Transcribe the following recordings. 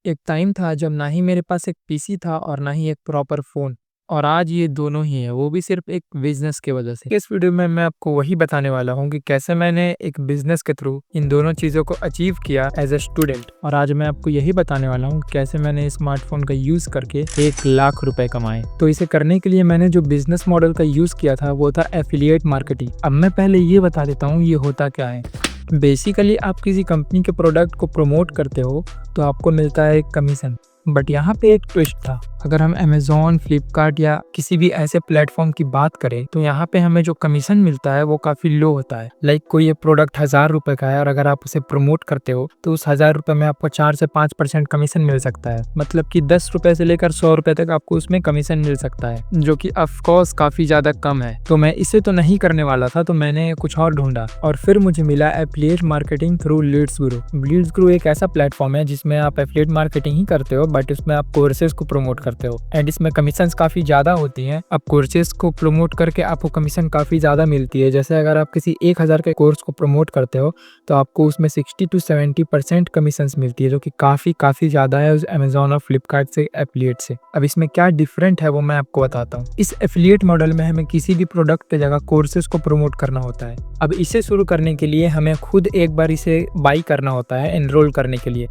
एक टाइम था जब ना ही मेरे पास एक पीसी था और ना ही एक प्रॉपर फ़ोन, और आज ये दोनों ही है, वो भी सिर्फ़ एक बिज़नेस की वजह से। इस वीडियो में मैं आपको वही बताने वाला हूँ कि कैसे मैंने एक बिज़नेस के थ्रू इन दोनों चीज़ों को अचीव किया एज़ अ स्टूडेंट, और आज मैं आपको यही बताने वाला हूँ कि कैसे मैंने स्मार्टफ़ोन का यूज़ करके 1 लाख रुपए कमाए। तो इसे करने के लिए मैंने जो बिज़नेस मॉडल का यूज़ किया था वो था एफ़िलिएट मार्केटिंग। अब मैं पहले ये बता देता हूँ ये होता क्या है। बेसिकली आप किसी कंपनी के प्रोडक्ट को प्रमोट करते हो तो आपको मिलता है एक कमीशन, बट यहाँ पे एक ट्विस्ट था। अगर हम अमेज़न, फ्लिपकार्ट या किसी भी ऐसे प्लेटफॉर्म की बात करें तो यहाँ पे हमें जो कमीशन मिलता है वो काफ़ी लो होता है। लाइक कोई ये प्रोडक्ट 1000 रुपए का है और अगर आप उसे प्रमोट करते हो तो उस 1000 रुपए में आपको 4 से 5% कमीशन मिल सकता है। मतलब कि 10 रुपए से लेकर 100 रुपए तक आपको उसमें कमीशन मिल सकता है, जो कि ऑफकोर्स काफ़ी ज़्यादा कम है। तो मैं इसे तो नहीं करने वाला था, तो मैंने कुछ और ढूंढा और फिर मुझे मिला एफिलिएट मार्केटिंग थ्रू लीड्स गुरु। लीड्स गुरु एक ऐसा प्लेटफॉर्म है जिसमें आप एफिलिएट मार्केटिंग ही करते हो, बट इसमें आप कोर्सेज को प्रमोट करते हो एंड इसमें कमीशन काफी ज्यादा होती हैं। अब कोर्सेज को प्रमोट करके आपको कमीशन काफी ज्यादा मिलती है। जैसे अगर आप किसी 1000 के कोर्स को प्रमोट करते हो तो आपको उसमें 60 to 70% कमीशन मिलती है, जो कि काफी ज्यादा है उस अमेजोन और फ्लिपकार्ट से एफिलिएट से। अब इसमें क्या डिफरेंट है वो मैं आपको बताता हूँ। इस एफिलिएट मॉडल में हमें किसी भी प्रोडक्ट के जगह कोर्सेज को प्रमोट करना होता है। अब इसे शुरू करने के लिए हमें खुद एक बार इसे बाई करना होता है एनरोल करने के लिए।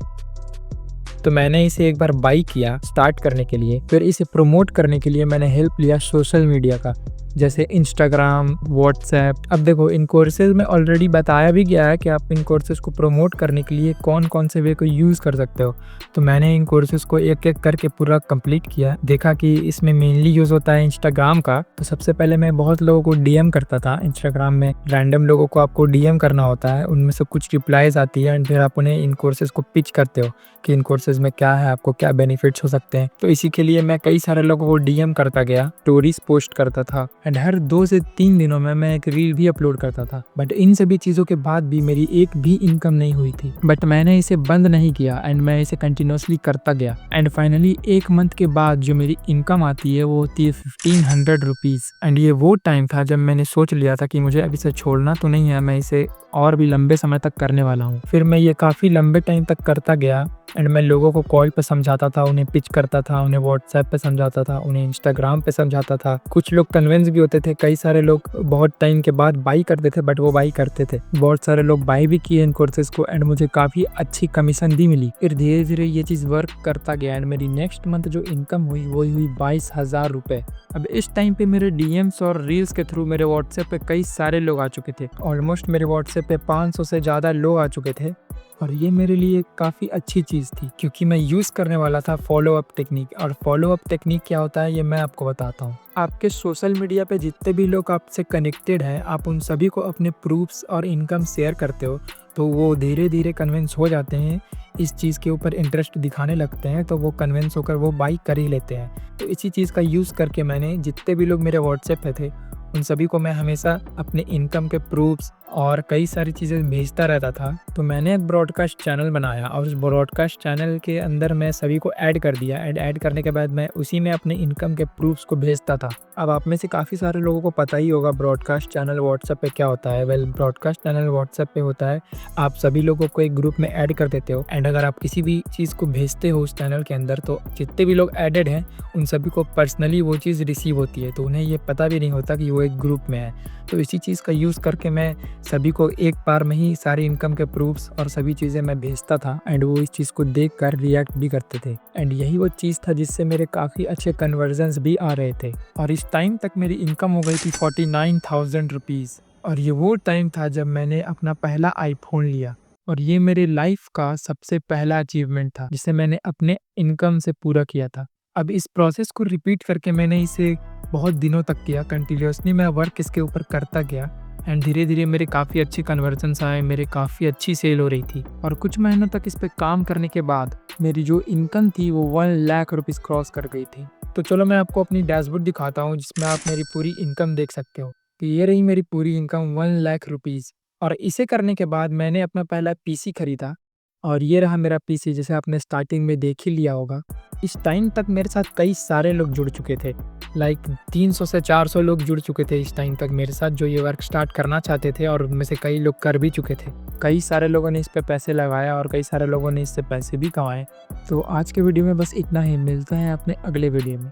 तो मैंने इसे एक बार बाई किया स्टार्ट करने के लिए। फिर इसे प्रमोट करने के लिए मैंने हेल्प लिया सोशल मीडिया का, जैसे इंस्टाग्राम, व्हाट्सएप। अब देखो इन कोर्सेज में ऑलरेडी बताया भी गया है कि आप इन कोर्सेज को प्रमोट करने के लिए कौन कौन से वे को यूज़ कर सकते हो। तो मैंने इन कोर्सेज को एक एक करके पूरा कंप्लीट किया। देखा कि इसमें मेनली यूज़ होता है इंस्टाग्राम का। तो सबसे पहले मैं बहुत लोगों को डीएम करता था इंस्टाग्राम में। रैंडम लोगों को आपको डीएम करना होता है, उनमें से कुछ रिप्लाईज आती है एंड फिर आप उन्हें इन कोर्सेज को पिच करते हो कि इन कोर्सेज में क्या है, आपको क्या बेनिफिट्स हो सकते हैं। तो इसी के लिए मैं कई सारे लोगों को डीएम करता गया, स्टोरीज पोस्ट करता था एंड हर 2 से 3 दिनों में मैं एक रील भी अपलोड करता था। बट इन सभी चीज़ों के बाद भी मेरी एक भी इनकम नहीं हुई थी। बट मैंने इसे बंद नहीं किया एंड मैं इसे कंटिन्यूसली करता गया एंड फाइनली 1 मंथ के बाद जो मेरी इनकम आती है वो होती है 1500 रुपीज़। एंड ये वो टाइम था जब मैंने सोच लिया था कि मुझे अब इसे छोड़ना तो नहीं है, मैं इसे और भी लंबे समय तक करने वाला हूँ। फिर मैं ये काफ़ी लंबे टाइम तक करता गया एंड मैं लोगों को कॉल पे समझाता था, उन्हें पिच करता था, उन्हें व्हाट्सएप पे समझाता था, उन्हें इंस्टाग्राम पे समझाता था। कुछ लोग कन्विंस भी होते थे। कई सारे लोग बहुत टाइम के बाद बाई करते थे, बट वो बाई करते थे। बहुत सारे लोग बाई भी किए इन कोर्सेज को एंड मुझे काफ़ी अच्छी कमीशन भी मिली। फिर धीरे धीरे ये चीज़ वर्क करता गया एंड मेरी नेक्स्ट मंथ जो इनकम हुई वो हुई 22,000 रुपये। अब इस टाइम पे मेरे डीएम्स और रील्स के थ्रू मेरे व्हाट्सएप पे कई सारे लोग आ चुके थे। ऑलमोस्ट मेरे व्हाट्सएप पे 500 से ज़्यादा लोग आ चुके थे और ये मेरे लिए काफ़ी अच्छी चीज़ थी, क्योंकि मैं यूज़ करने वाला था फॉलो अप टेक्निक। और फॉलो अप टेक्निक क्या होता है ये मैं आपको बताता हूँ। आपके सोशल मीडिया पे जितने भी लोग आपसे कनेक्टेड हैं, आप उन सभी को अपने प्रूफ्स और इनकम शेयर करते हो, तो वो धीरे धीरे कन्विंस हो जाते हैं, इस चीज़ के ऊपर इंटरेस्ट दिखाने लगते हैं, तो वो कन्विंस होकर वो बाई कर ही लेते हैं। तो इसी चीज़ का यूज़ करके मैंने जितने भी लोग मेरे व्हाट्सएप पे थे उन सभी को मैं हमेशा अपने इनकम के प्रूफ्स और कई सारी चीज़ें भेजता रहता था। तो मैंने एक ब्रॉडकास्ट चैनल बनाया और उस ब्रॉडकास्ट चैनल के अंदर मैं सभी को ऐड कर दिया एंड ऐड करने के बाद मैं उसी में अपने इनकम के प्रूफ्स को भेजता था। अब आप में से काफ़ी सारे लोगों को पता ही होगा ब्रॉडकास्ट चैनल व्हाट्सएप पे क्या होता है। वेल, ब्रॉडकास्ट चैनल व्हाट्सएप पे होता है, आप सभी लोगों को एक ग्रुप में ऐड कर देते हो एंड अगर आप किसी भी चीज़ को भेजते हो उस चैनल के अंदर तो जितने भी लोग एडेड हैं उन सभी को पर्सनली वो चीज़ रिसीव होती है, तो उन्हें ये पता भी नहीं होता कि वो एक ग्रुप में है। तो इसी चीज़ का यूज़ करके मैं सभी को एक बार में ही सारी इनकम के प्रूफ्स और सभी चीज़ें मैं भेजता था एंड वो इस चीज़ को देख कर रिएक्ट भी करते थे। एंड यही वो चीज़ था जिससे मेरे काफ़ी अच्छे कन्वर्जन्स भी आ रहे थे और इस टाइम तक मेरी इनकम हो गई थी 49,000 रुपीज़। और ये वो टाइम था जब मैंने अपना पहला आईफोन लिया और ये मेरे लाइफ का सबसे पहला अचीवमेंट था जिसे मैंने अपने इनकम से पूरा किया था। अब इस प्रोसेस को रिपीट करके मैंने इसे बहुत दिनों तक किया। कंटिन्यूसली मैं वर्क इसके ऊपर करता गया एंड धीरे धीरे मेरे काफ़ी अच्छे कन्वर्जन्स आए, मेरे काफ़ी अच्छी सेल हो रही थी। और कुछ महीनों तक इस पे काम करने के बाद मेरी जो इनकम थी वो 1 लाख रुपीज़ क्रॉस कर गई थी। तो चलो मैं आपको अपनी डैशबोर्ड दिखाता हूँ जिसमें आप मेरी पूरी इनकम देख सकते हो कि ये रही मेरी पूरी इनकम 1 लाख रुपीज़। और इसे करने के बाद मैंने अपना पहला पीसी खरीदा और ये रहा मेरा पीसी, जैसे आपने स्टार्टिंग में देख ही लिया होगा। इस टाइम तक मेरे साथ कई सारे लोग जुड़ चुके थे। लाइक 300 से 400 लोग जुड़ चुके थे इस टाइम तक मेरे साथ, जो ये वर्क स्टार्ट करना चाहते थे, और उनमें से कई लोग कर भी चुके थे। कई सारे लोगों ने इस पे पैसे लगाया और कई सारे लोगों ने इससे पैसे भी कमाए। तो आज के वीडियो में बस इतना ही, मिलते हैं अपने अगले वीडियो में।